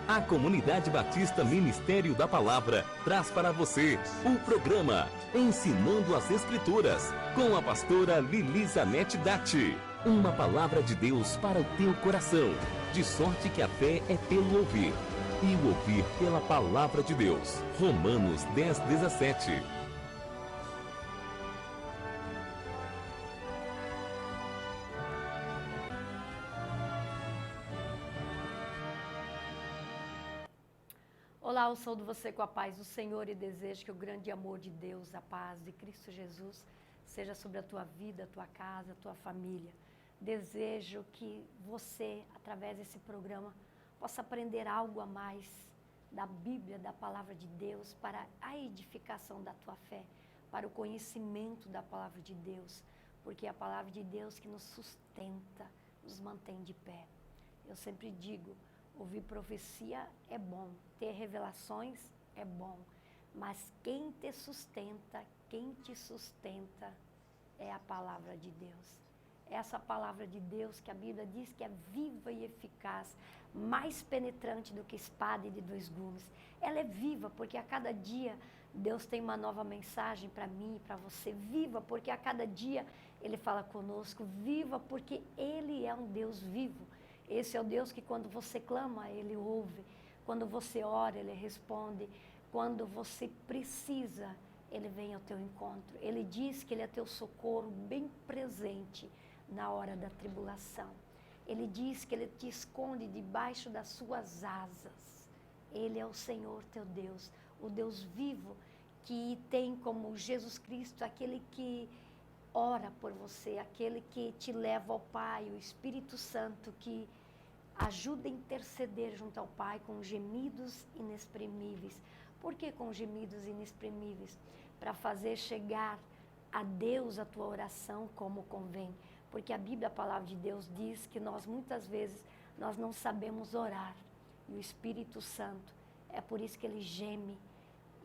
A Comunidade Batista Ministério da Palavra traz para você o programa Ensinando as Escrituras, com a pastora Lilisanete Datti. Uma palavra de Deus para o teu coração, de sorte que a fé é pelo ouvir, e o ouvir pela palavra de Deus. Romanos 10:17. Olá, eu saúdo você com a paz do Senhor e desejo que o grande amor de Deus, a paz de Cristo Jesus, seja sobre a tua vida, a tua casa, a tua família. Desejo que você, através desse programa, possa aprender algo a mais da Bíblia, da Palavra de Deus, para a edificação da tua fé, para o conhecimento da Palavra de Deus, porque é a Palavra de Deus que nos sustenta, nos mantém de pé. Eu sempre digo, ouvir profecia é bom, ter revelações é bom, mas quem te sustenta é a palavra de Deus. Essa palavra de Deus que a Bíblia diz que é viva e eficaz, mais penetrante do que espada de dois gumes. Ela é viva porque a cada dia Deus tem uma nova mensagem para mim e para você. Viva porque a cada dia Ele fala conosco. Viva porque Ele é um Deus vivo. Esse é o Deus que quando você clama, Ele ouve. Quando você ora, Ele responde. Quando você precisa, Ele vem ao teu encontro. Ele diz que Ele é teu socorro bem presente na hora da tribulação. Ele diz que Ele te esconde debaixo das suas asas. Ele é o Senhor teu Deus, o Deus vivo que tem como Jesus Cristo aquele que ora por você, aquele que te leva ao Pai, o Espírito Santo que ajuda a interceder junto ao Pai com gemidos inexprimíveis. Por que com gemidos inexprimíveis? Para fazer chegar a Deus a tua oração como convém. Porque a Bíblia, a palavra de Deus, diz que nós muitas vezes nós não sabemos orar. E o Espírito Santo, é por isso que ele geme,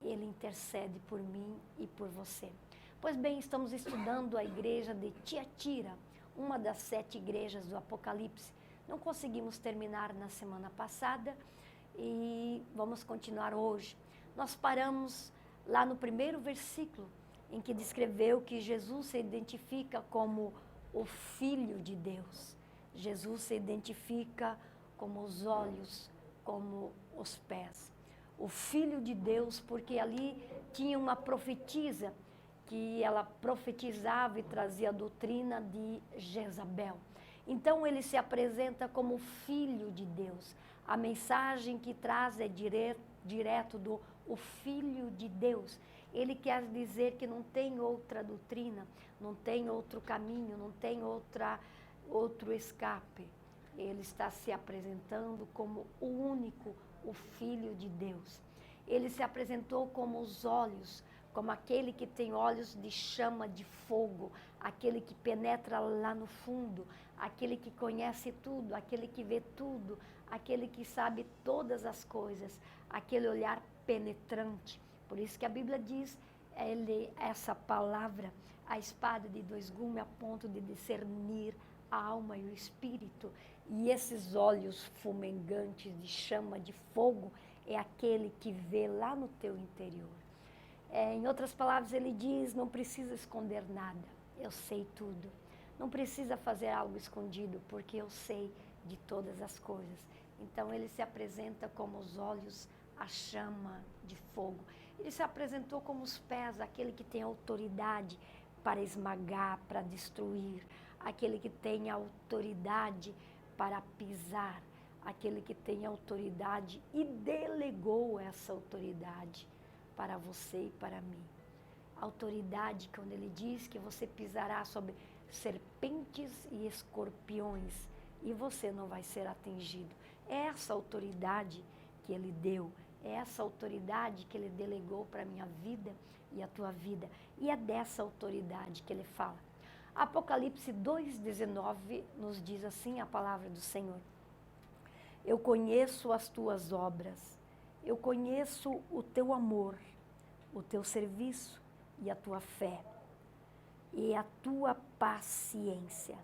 ele intercede por mim e por você. Pois bem, estamos estudando a igreja de Tiatira, uma das 7 igrejas do Apocalipse. Não conseguimos terminar na semana passada e vamos continuar hoje. Nós paramos lá no primeiro versículo, em que descreveu que Jesus se identifica como o Filho de Deus. Jesus se identifica como os olhos, como os pés. O Filho de Deus, porque ali tinha uma profetisa, que ela profetizava e trazia a doutrina de Jezabel. Então ele se apresenta como Filho de Deus. A mensagem que traz é direto do o Filho de Deus. Ele quer dizer que não tem outra doutrina, não tem outro caminho, não tem outro escape. Ele está se apresentando como o único, o Filho de Deus. Ele se apresentou como os olhos, como aquele que tem olhos de chama de fogo, aquele que penetra lá no fundo, aquele que conhece tudo, aquele que vê tudo, aquele que sabe todas as coisas, aquele olhar penetrante. Por isso que a Bíblia diz, essa palavra, a espada de 2 gumes a ponto de discernir a alma e o espírito. E esses olhos fumegantes de chama de fogo é aquele que vê lá no teu interior. Em outras palavras, ele diz, não precisa esconder nada, eu sei tudo. Não precisa fazer algo escondido, porque eu sei de todas as coisas. Então ele se apresenta como os olhos, a chama de fogo. Ele se apresentou como os pés, aquele que tem autoridade para esmagar, para destruir. Aquele que tem autoridade para pisar. Aquele que tem autoridade e delegou essa autoridade para você e para mim. Autoridade, quando ele diz que você pisará sobre serpentes e escorpiões e você não vai ser atingido. É essa autoridade que ele deu, é essa autoridade que ele delegou para a minha vida e a tua vida. E é dessa autoridade que ele fala. Apocalipse 2,19 nos diz assim a palavra do Senhor. Eu conheço as tuas obras, eu conheço o teu amor, o teu serviço e a tua fé, e a tua paciência,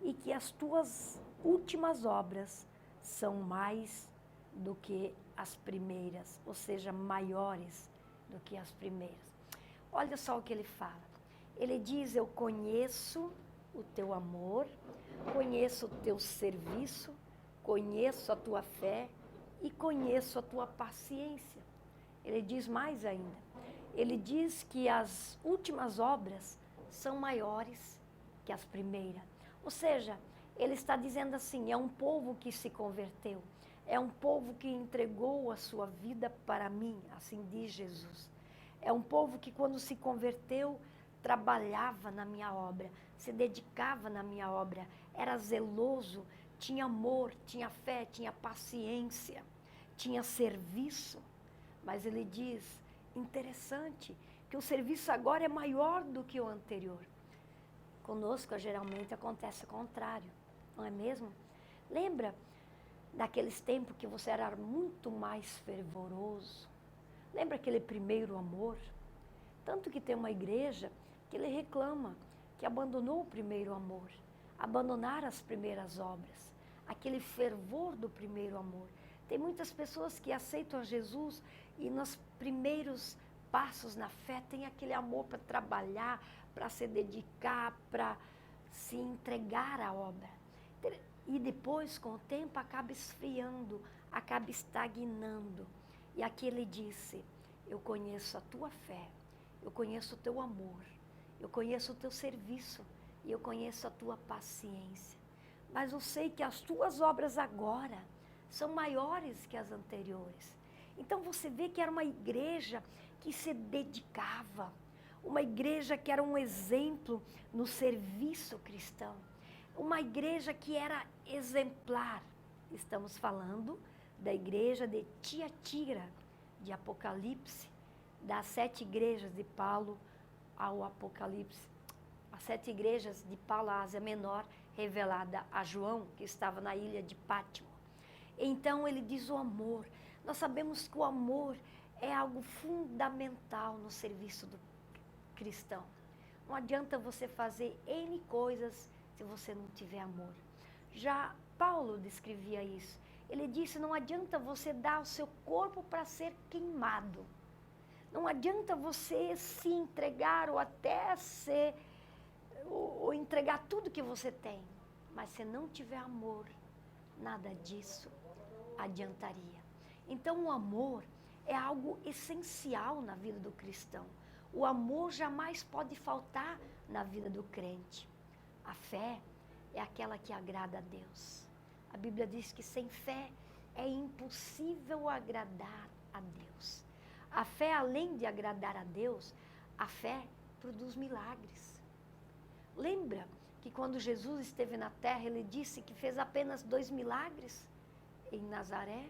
e que as tuas últimas obras são mais do que as primeiras, ou seja, maiores do que as primeiras. Olha só o que ele fala. Ele diz: eu conheço o teu amor, conheço o teu serviço, conheço a tua fé e conheço a tua paciência. Ele diz mais ainda. Ele diz que as últimas obras são maiores que as primeiras. Ou seja, ele está dizendo assim, é um povo que se converteu, é um povo que entregou a sua vida para mim, assim diz Jesus. É um povo que quando se converteu, trabalhava na minha obra, se dedicava na minha obra, era zeloso, tinha amor, tinha fé, tinha paciência, tinha serviço. Mas ele diz, interessante, que o serviço agora é maior do que o anterior. Conosco, geralmente, acontece o contrário, não é mesmo? Lembra daqueles tempos que você era muito mais fervoroso? Lembra aquele primeiro amor? Tanto que tem uma igreja que ele reclama que abandonou o primeiro amor, abandonar as primeiras obras, aquele fervor do primeiro amor. Tem muitas pessoas que aceitam a Jesus e nos primeiros passos na fé tem aquele amor para trabalhar, para se dedicar, para se entregar à obra. E depois, com o tempo, acaba esfriando, acaba estagnando. E aqui ele disse, eu conheço a tua fé, eu conheço o teu amor, eu conheço o teu serviço e eu conheço a tua paciência. Mas eu sei que as tuas obras agora são maiores que as anteriores. Então você vê que era uma igreja que se dedicava, uma igreja que era um exemplo no serviço cristão, uma igreja que era exemplar. Estamos falando da igreja de Tiatira, de Apocalipse, das 7 igrejas de Paulo ao Apocalipse, as 7 igrejas de Paulo à Ásia Menor, revelada a João, que estava na ilha de Pátimo. Então ele diz o amor. Nós sabemos que o amor é algo fundamental no serviço do cristão. Não adianta você fazer N coisas se você não tiver amor. Já Paulo descrevia isso. Ele disse, não adianta você dar o seu corpo para ser queimado. Não adianta você se entregar ou até ou entregar tudo que você tem. Mas se não tiver amor, nada disso adiantaria. Então o amor é algo essencial na vida do cristão. O amor jamais pode faltar na vida do crente. A fé é aquela que agrada a Deus. A Bíblia diz que sem fé é impossível agradar a Deus. A fé, além de agradar a Deus, a fé produz milagres. Lembra que quando Jesus esteve na terra, ele disse que fez apenas 2 milagres em Nazaré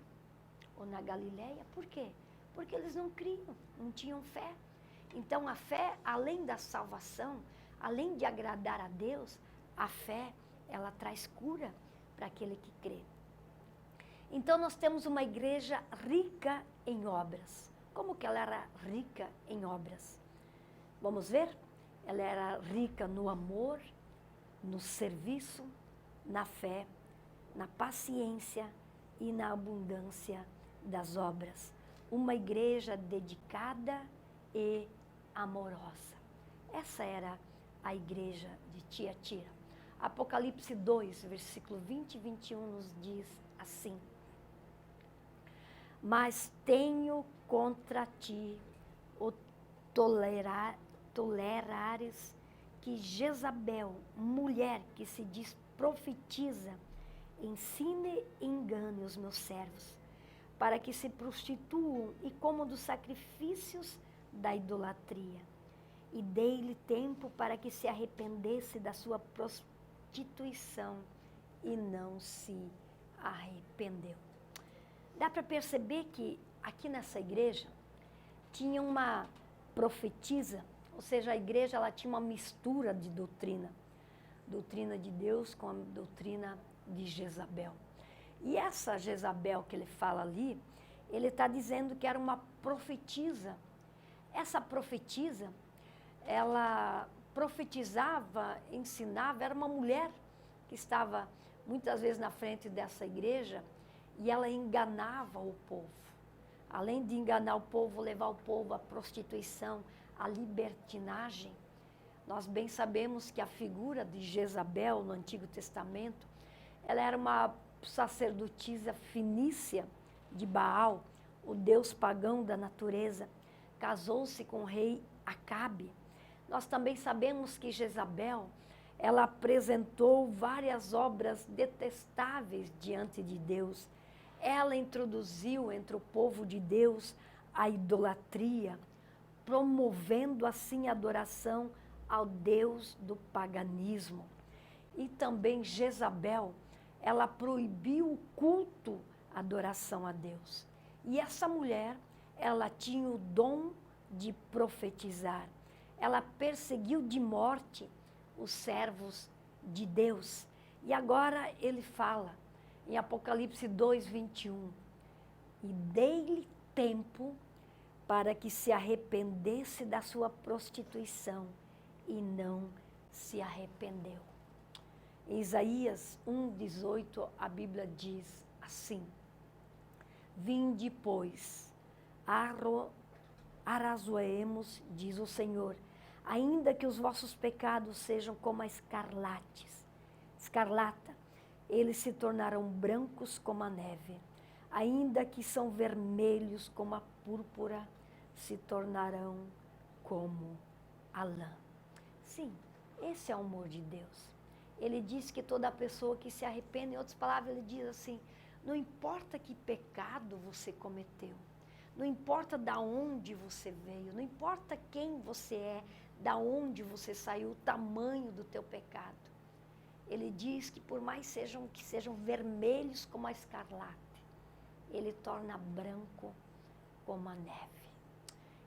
ou na Galileia? Por quê? Porque eles não criam, não tinham fé. Então a fé, além da salvação, além de agradar a Deus, a fé, ela traz cura para aquele que crê. Então nós temos uma igreja rica em obras. Como que ela era rica em obras? Vamos ver? Ela era rica no amor, no serviço, na fé, na paciência e na abundância das obras. Uma igreja dedicada e amorosa. Essa era a igreja de Tiatira. Apocalipse 2, versículo 20 e 21 nos diz assim: mas tenho contra ti o tolerares que Jezabel, mulher que se diz profetiza, ensine e engane os meus servos, para que se prostituam e comam dos sacrifícios da idolatria. E dei-lhe tempo para que se arrependesse da sua prostituição e não se arrependeu. Dá para perceber que aqui nessa igreja tinha uma profetisa, ou seja, a igreja ela tinha uma mistura de doutrina de Deus com a doutrina de Jezabel. E essa Jezabel que ele fala ali, ele está dizendo que era uma profetisa. Essa profetisa, ela profetizava, ensinava, era uma mulher que estava muitas vezes na frente dessa igreja e ela enganava o povo. Além de enganar o povo, levar o povo à prostituição, à libertinagem, nós bem sabemos que a figura de Jezabel no Antigo Testamento, ela era uma sacerdotisa fenícia de Baal, o deus pagão da natureza, casou-se com o rei Acabe. Nós também sabemos que Jezabel, ela apresentou várias obras detestáveis diante de Deus. Ela introduziu entre o povo de Deus a idolatria, promovendo assim a adoração ao Deus do paganismo. E também Jezabel, ela proibiu o culto, a adoração a Deus. E essa mulher, ela tinha o dom de profetizar. Ela perseguiu de morte os servos de Deus. E agora ele fala, em Apocalipse 2:21, e dei-lhe tempo para que se arrependesse da sua prostituição, e não se arrependeu. Em Isaías 1:18, a Bíblia diz assim: vinde, pois, arrazoemos, diz o Senhor, ainda que os vossos pecados sejam como a escarlata, eles se tornarão brancos como a neve. Ainda que são vermelhos como a púrpura, se tornarão como a lã. Sim, esse é o amor de Deus. Ele diz que toda pessoa que se arrepende, em outras palavras, ele diz assim, não importa que pecado você cometeu, não importa da onde você veio, não importa quem você é, da onde você saiu, o tamanho do teu pecado. Ele diz que por mais que sejam vermelhos como a escarlate, ele torna branco como a neve.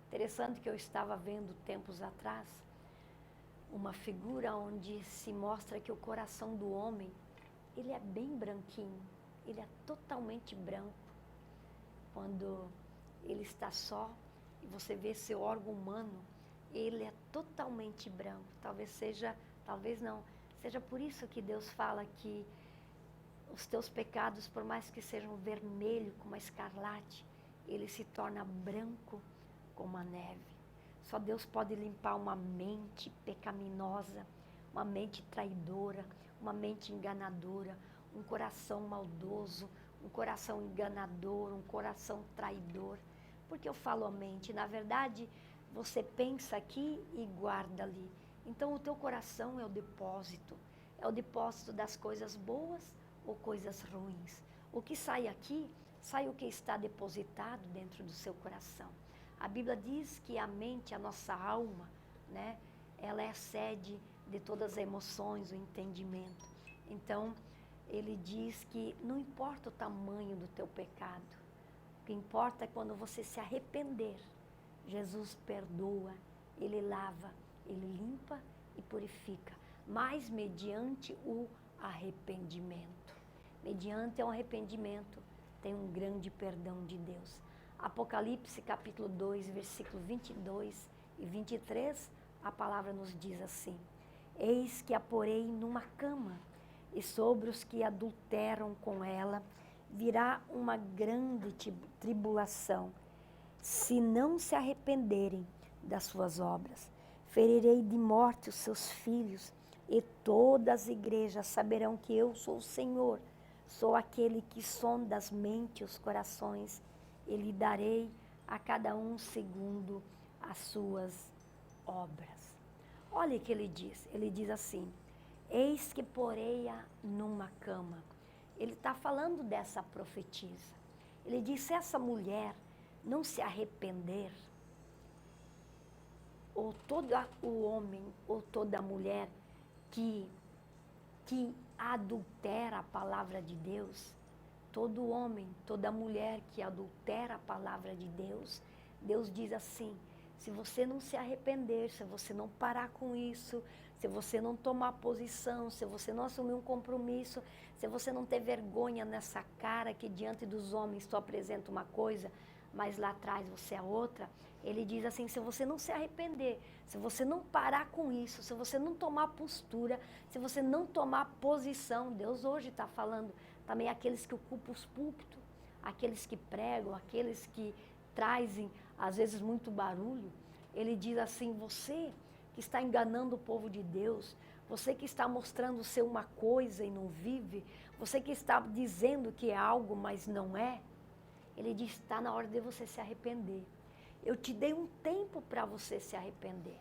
Interessante que eu estava vendo tempos atrás uma figura onde se mostra que o coração do homem, ele é bem branquinho, ele é totalmente branco. Quando ele está só e você vê seu órgão humano, ele é totalmente branco. Talvez não, seja por isso que Deus fala que os teus pecados, por mais que sejam vermelhos como a escarlate, ele se torna branco como a neve. Só Deus pode limpar uma mente pecaminosa, uma mente traidora, uma mente enganadora, um coração maldoso, um coração enganador, um coração traidor. Porque eu falo a mente, na verdade, você pensa aqui e guarda ali. Então o teu coração é o depósito das coisas boas ou coisas ruins. O que sai aqui, sai o que está depositado dentro do seu coração. A Bíblia diz que a mente, a nossa alma, né, ela é a sede de todas as emoções, o entendimento. Então, ele diz que não importa o tamanho do teu pecado, o que importa é quando você se arrepender. Jesus perdoa, ele lava, ele limpa e purifica, mas mediante o arrependimento. Mediante o arrependimento, tem um grande perdão de Deus. Apocalipse capítulo 2, versículo 22 e 23, a palavra nos diz assim: eis que a porei numa cama, e sobre os que adulteram com ela virá uma grande tribulação, se não se arrependerem das suas obras. Ferirei de morte os seus filhos, e todas as igrejas saberão que eu sou o Senhor, sou aquele que sonda as mentes e os corações, e lhe darei a cada um segundo as suas obras. Olha o que ele diz assim, eis que porei-a numa cama. Ele está falando dessa profetisa. Ele diz, se essa mulher não se arrepender, ou todo o homem, ou toda mulher que adultera a palavra de Deus, todo homem, toda mulher que adultera a palavra de Deus, Deus diz assim, se você não se arrepender, se você não parar com isso, se você não tomar posição, se você não assumir um compromisso, se você não ter vergonha nessa cara que diante dos homens tu apresenta uma coisa, mas lá atrás você é outra, ele diz assim, se você não se arrepender, se você não parar com isso, se você não tomar postura, se você não tomar posição, Deus hoje está falando também aqueles que ocupam os púlpitos, aqueles que pregam, aqueles que trazem, às vezes, muito barulho. Ele diz assim, você que está enganando o povo de Deus, você que está mostrando ser uma coisa e não vive, você que está dizendo que é algo, mas não é, ele diz, está na hora de você se arrepender. Eu te dei um tempo para você se arrepender.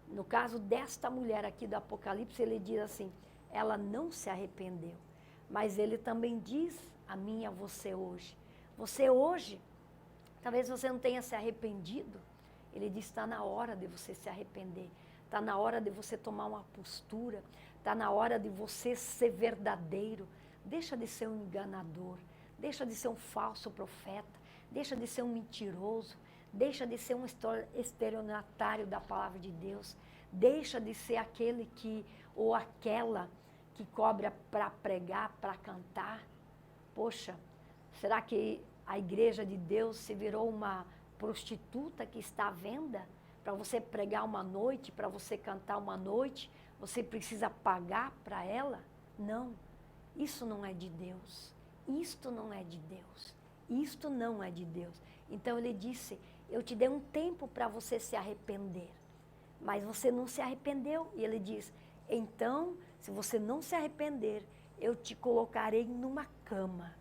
No caso desta mulher aqui do Apocalipse, ele diz assim, ela não se arrependeu. Mas ele também diz a mim e a você hoje. Você hoje, talvez você não tenha se arrependido. Ele diz, está na hora de você se arrepender. Está na hora de você tomar uma postura. Está na hora de você ser verdadeiro. Deixa de ser um enganador. Deixa de ser um falso profeta. Deixa de ser um mentiroso. Deixa de ser um estelionatário da palavra de Deus. Deixa de ser aquele que, ou aquela que cobra para pregar, para cantar. Poxa, será que a igreja de Deus se virou uma prostituta que está à venda? Para você pregar uma noite, para você cantar uma noite, você precisa pagar para ela? Não, isso não é de Deus. Isto não é de Deus. Isto não é de Deus. Então ele disse, eu te dei um tempo para você se arrepender, mas você não se arrependeu. E ele diz, então, se você não se arrepender, eu te colocarei numa cama.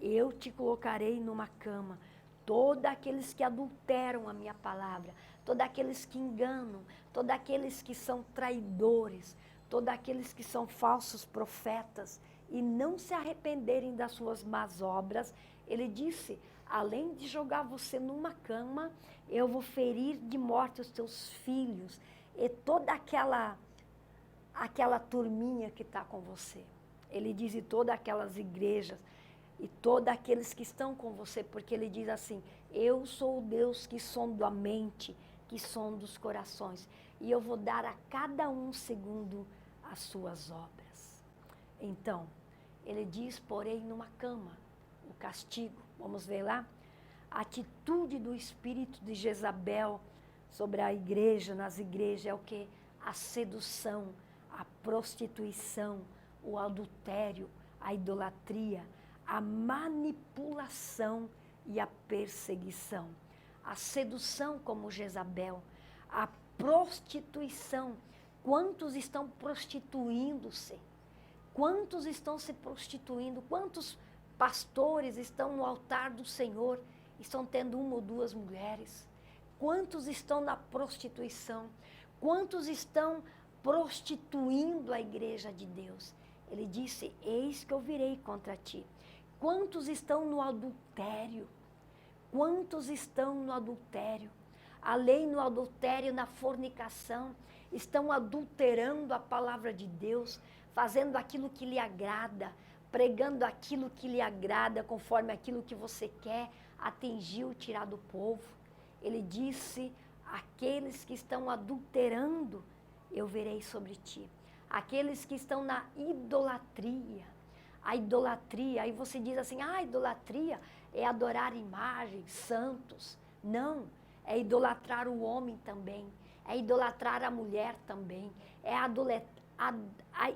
Eu te colocarei numa cama. Todos aqueles que adulteram a minha palavra, todos aqueles que enganam, todos aqueles que são traidores, todos aqueles que são falsos profetas e não se arrependerem das suas más obras, ele disse, além de jogar você numa cama, eu vou ferir de morte os teus filhos e toda aquela turminha que está com você. Ele diz, e todas aquelas igrejas, e todos aqueles que estão com você, porque ele diz assim, eu sou o Deus que sonda a mente, que sonda os corações, e eu vou dar a cada um segundo as suas obras. Então, ele diz, porém, numa cama, o castigo. Vamos ver lá? A atitude do espírito de Jezabel sobre a igreja, nas igrejas, é o quê? A sedução, a prostituição, o adultério, a idolatria, a manipulação e a perseguição. A sedução como Jezabel, a prostituição. Quantos estão prostituindo-se? Quantos estão se prostituindo? Quantos pastores estão no altar do Senhor, estão tendo uma ou duas mulheres? Quantos estão na prostituição? Quantos estão prostituindo a igreja de Deus? Ele disse, eis que eu virei contra ti. Quantos estão no adultério? Quantos estão no adultério? Além no adultério, na fornicação, estão adulterando a palavra de Deus, fazendo aquilo que lhe agrada, pregando aquilo que lhe agrada, conforme aquilo que você quer atingir ou tirar do povo. Ele disse, aqueles que estão adulterando, eu verei sobre ti. Aqueles que estão na idolatria, a idolatria, aí você diz assim, a idolatria é adorar imagens, santos. Não, é idolatrar o homem também, é idolatrar a mulher também, é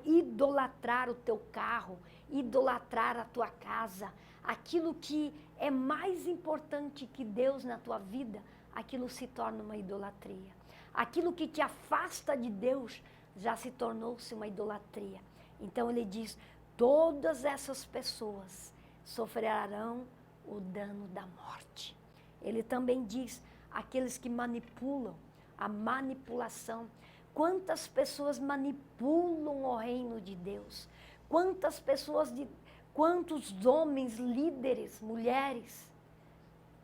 idolatrar o teu carro, idolatrar a tua casa, aquilo que é mais importante que Deus na tua vida, aquilo se torna uma idolatria. Aquilo que te afasta de Deus já se tornou-se uma idolatria. Então ele diz, todas essas pessoas sofrerão o dano da morte. Ele também diz, aqueles que manipulam, a manipulação. Quantas pessoas manipulam o reino de Deus? Quantas pessoas, quantos homens, líderes, mulheres,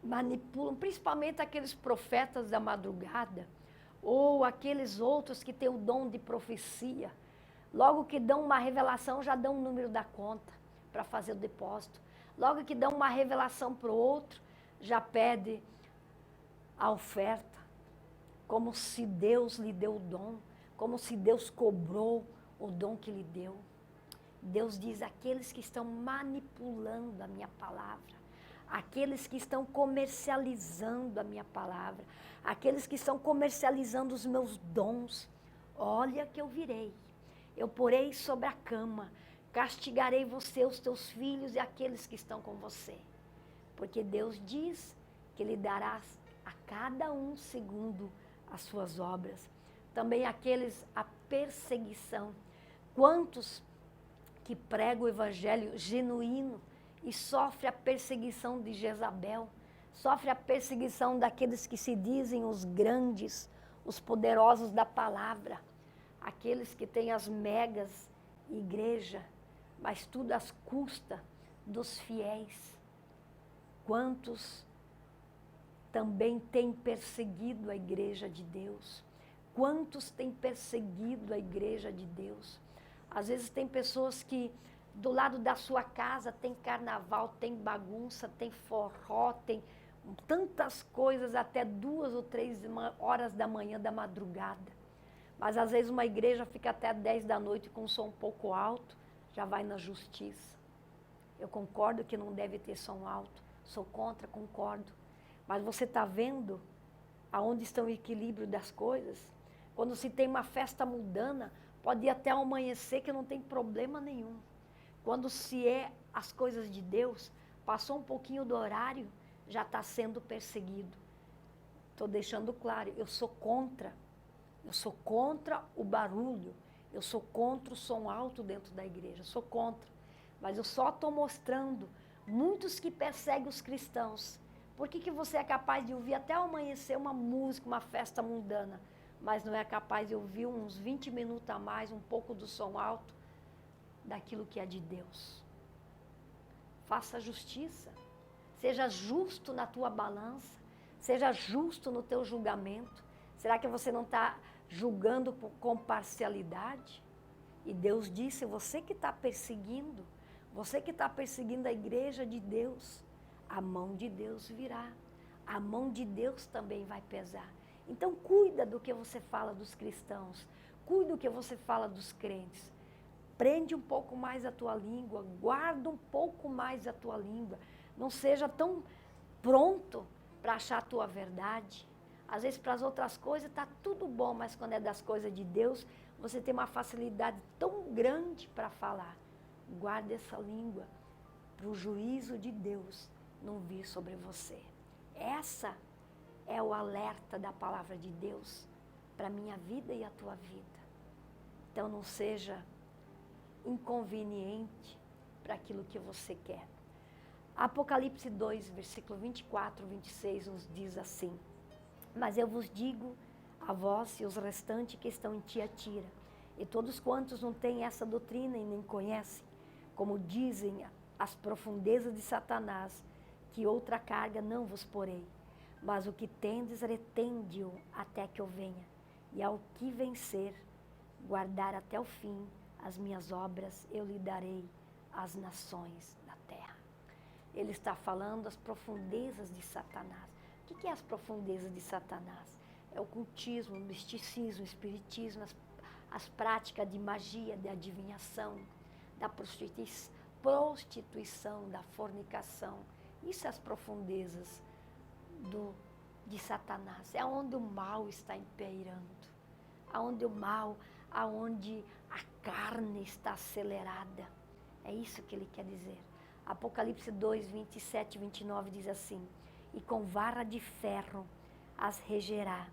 manipulam, principalmente aqueles profetas da madrugada, ou aqueles outros que têm o dom de profecia. Logo que dão uma revelação, já dão o número da conta para fazer o depósito. Logo que dão uma revelação para o outro, já pede a oferta. Como se Deus lhe deu o dom, como se Deus cobrou o dom que lhe deu. Deus diz, aqueles que estão manipulando a minha palavra, aqueles que estão comercializando a minha palavra, aqueles que estão comercializando os meus dons, olha que eu virei. Eu porei sobre a cama, castigarei você, os teus filhos e aqueles que estão com você. Porque Deus diz que Ele dará a cada um segundo as suas obras. Também aqueles, a perseguição. Quantos que pregam o evangelho genuíno e sofrem a perseguição de Jezabel, sofrem a perseguição daqueles que se dizem os grandes, os poderosos da palavra, aqueles que têm as megas igreja, mas tudo às custas dos fiéis. Quantos também têm perseguido a igreja de Deus? Quantos têm perseguido a igreja de Deus? Às vezes tem pessoas que do lado da sua casa tem carnaval, tem bagunça, tem forró, tem tantas coisas até 2 ou 3 horas da manhã, da madrugada. Mas às vezes uma igreja fica até 10 da noite com um som um pouco alto, já vai na justiça. Eu concordo que não deve ter som alto, sou contra, concordo. Mas você está vendo aonde está o equilíbrio das coisas? Quando se tem uma festa mundana, pode ir até ao amanhecer que não tem problema nenhum. Quando se é as coisas de Deus, passou um pouquinho do horário, já está sendo perseguido. Estou deixando claro, eu sou contra o barulho, eu sou contra o som alto dentro da igreja, sou contra. Mas eu só estou mostrando muitos que perseguem os cristãos. Por que você é capaz de ouvir até ao amanhecer uma música, uma festa mundana, mas não é capaz de ouvir uns 20 minutos a mais, um pouco do som alto, daquilo que é de Deus? Faça justiça, seja justo na tua balança, seja justo no teu julgamento. Será que você não está julgando com parcialidade? E Deus disse, você que está perseguindo a igreja de Deus, a mão de Deus virá, a mão de Deus também vai pesar. Então cuida do que você fala dos cristãos, cuida do que você fala dos crentes. Prende um pouco mais a tua língua, guarda um pouco mais a tua língua. Não seja tão pronto para achar a tua verdade. Às vezes para as outras coisas está tudo bom, mas quando é das coisas de Deus, você tem uma facilidade tão grande para falar. Guarda essa língua para o juízo de Deus não vir sobre você. Essa é o alerta da palavra de Deus para a minha vida e a tua vida. Então não seja inconveniente para aquilo que você quer. Apocalipse 2, versículo 24, 26 nos diz assim: mas eu vos digo a vós e os restantes que estão em Tiatira, e todos quantos não têm essa doutrina e nem conhecem, como dizem as profundezas de Satanás, que outra carga não vos porei, mas o que tendes retende-o até que eu venha, e ao que vencer, guardar até o fim as minhas obras, eu lhe darei às nações da terra. Ele está falando as profundezas de Satanás. O que é as profundezas de Satanás? É o ocultismo, o misticismo, o espiritismo, as práticas de magia, de adivinhação, da prostituição, da fornicação. Isso é as profundezas de Satanás. É onde o mal está imperando. Aonde o mal, aonde a carne está acelerada. É isso que ele quer dizer. Apocalipse 2, 27 e 29 diz assim: e com vara de ferro as regerá,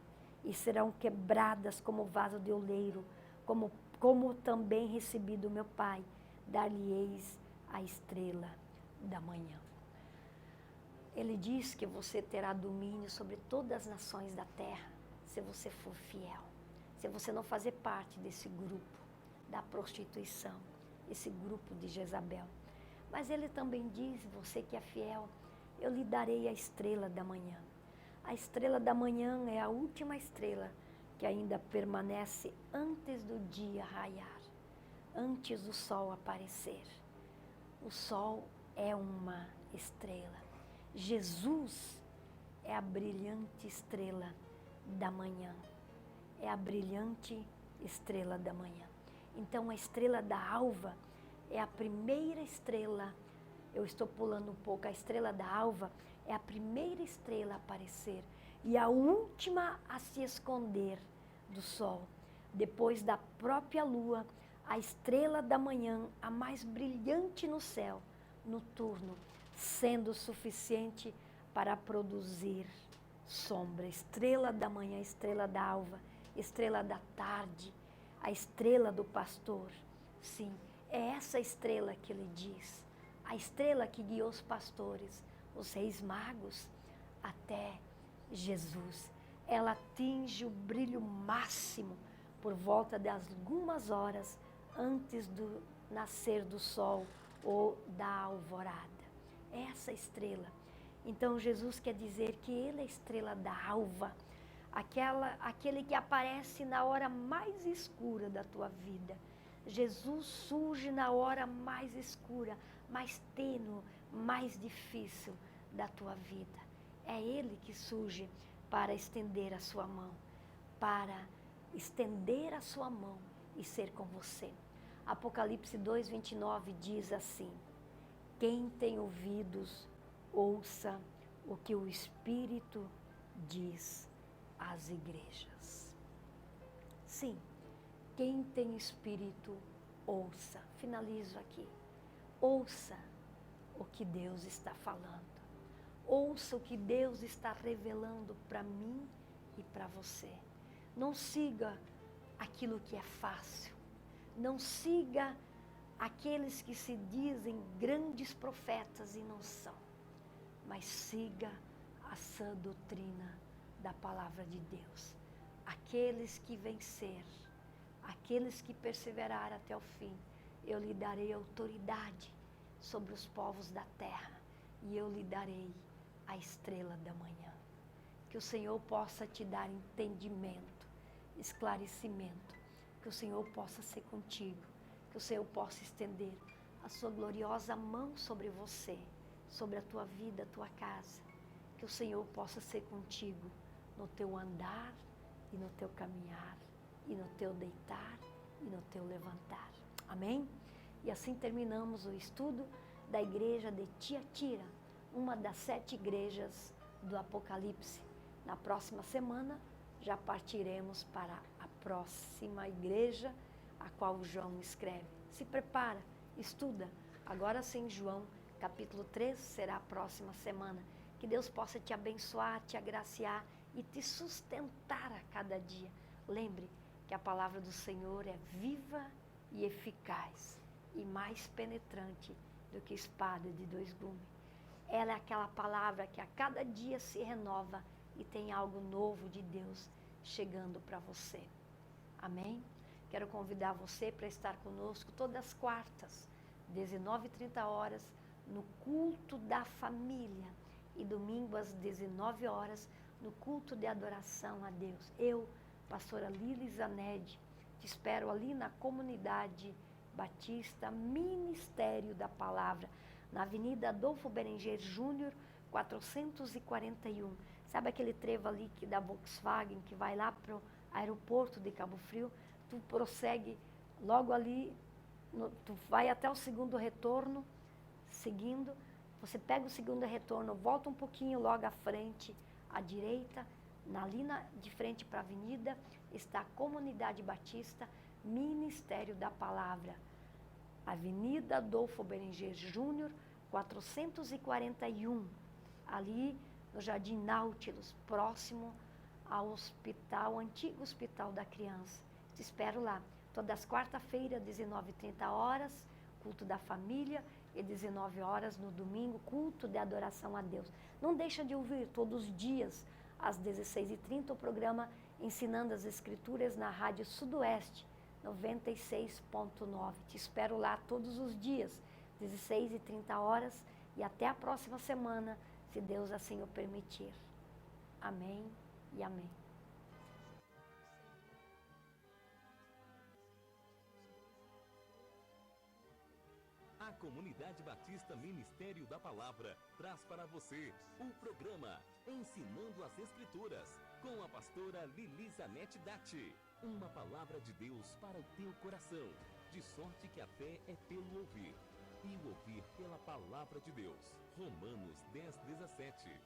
e serão quebradas como vaso de oleiro, como também recebi do meu Pai, dar-lhe-eis a estrela da manhã. Ele diz que você terá domínio sobre todas as nações da terra, se você for fiel, se você não fazer parte desse grupo da prostituição, esse grupo de Jezabel. Mas ele também diz, você que é fiel, eu lhe darei a estrela da manhã. A estrela da manhã é a última estrela que ainda permanece antes do dia raiar, antes do sol aparecer. O sol é uma estrela. Jesus é a brilhante estrela da manhã. É a brilhante estrela da manhã. Então a estrela da alva é a primeira estrela. Eu estou pulando um pouco. A estrela da alva é a primeira estrela a aparecer e a última a se esconder do sol. Depois da própria lua, a estrela da manhã, a mais brilhante no céu noturno, sendo suficiente para produzir sombra. Estrela da manhã, estrela da alva, estrela da tarde, a estrela do pastor. Sim, é essa estrela que ele diz, a estrela que guiou os pastores, os reis magos, até Jesus. Ela atinge o brilho máximo por volta de algumas horas antes do nascer do sol ou da alvorada. Essa estrela. Então Jesus quer dizer que ele é a estrela da alva, aquele que aparece na hora mais escura da tua vida. Jesus surge na hora mais escura, mais tênue, mais difícil da tua vida. É ele que surge para estender a sua mão, e ser com você. Apocalipse 2:29 diz assim: quem tem ouvidos, ouça o que o Espírito diz às igrejas. Sim, quem tem espírito, ouça. Finalizo aqui. Ouça o que Deus está falando. Ouça o que Deus está revelando para mim e para você. Não siga aquilo que é fácil. Não siga aqueles que se dizem grandes profetas e não são. Mas siga a sã doutrina da palavra de Deus. Aqueles que vencer, aqueles que perseverar até o fim, eu lhe darei autoridade sobre os povos da terra e eu lhe darei a estrela da manhã. Que o Senhor possa te dar entendimento, esclarecimento, que o Senhor possa ser contigo, que o Senhor possa estender a sua gloriosa mão sobre você, sobre a tua vida, a tua casa, que o Senhor possa ser contigo no teu andar e no teu caminhar, e no teu deitar e no teu levantar. Amém? E assim terminamos o estudo da igreja de Tiatira, uma das 7 igrejas do Apocalipse. Na próxima semana já partiremos para a próxima igreja, a qual João escreve. Se prepara, estuda. Agora sim, João, capítulo 3, será a próxima semana. Que Deus possa te abençoar, te agraciar e te sustentar a cada dia. Lembre que a palavra do Senhor é viva e eficaz e mais penetrante do que espada de 2 gumes. Ela é aquela palavra que a cada dia se renova e tem algo novo de Deus chegando para você. Amém? Quero convidar você para estar conosco todas as quartas, 19h30, no culto da família. E domingo às 19h, no culto de adoração a Deus. Eu, pastora Lili Zanetti, te espero ali na comunidade Batista Ministério da Palavra, na Avenida Adolfo Berenger Júnior, 441. Sabe aquele trevo ali que da Volkswagen, que vai lá para o aeroporto de Cabo Frio? Tu prossegue logo ali, tu vai até o segundo retorno, seguindo. Você pega o segundo retorno, volta um pouquinho logo à frente, à direita, de frente para a avenida, está a Comunidade Batista Ministério da Palavra. Avenida Adolfo Berenger Júnior, 441, ali no Jardim Náutilos, próximo ao hospital, antigo Hospital da Criança. Te espero lá, todas as quarta-feiras, 19h30, culto da família, e 19h no domingo, culto de adoração a Deus. Não deixa de ouvir todos os dias, às 16h30, o programa Ensinando as Escrituras na Rádio Sudoeste, 96.9. Te espero lá todos os dias, 16h30, e até a próxima semana, se Deus assim o permitir. Amém e amém. A Comunidade Batista Ministério da Palavra traz para você o programa Ensinando as Escrituras, com a pastora Lili Zanetti Datti. Uma palavra de Deus para o teu coração, de sorte que a fé é pelo ouvir, e o ouvir pela palavra de Deus. Romanos 10:17.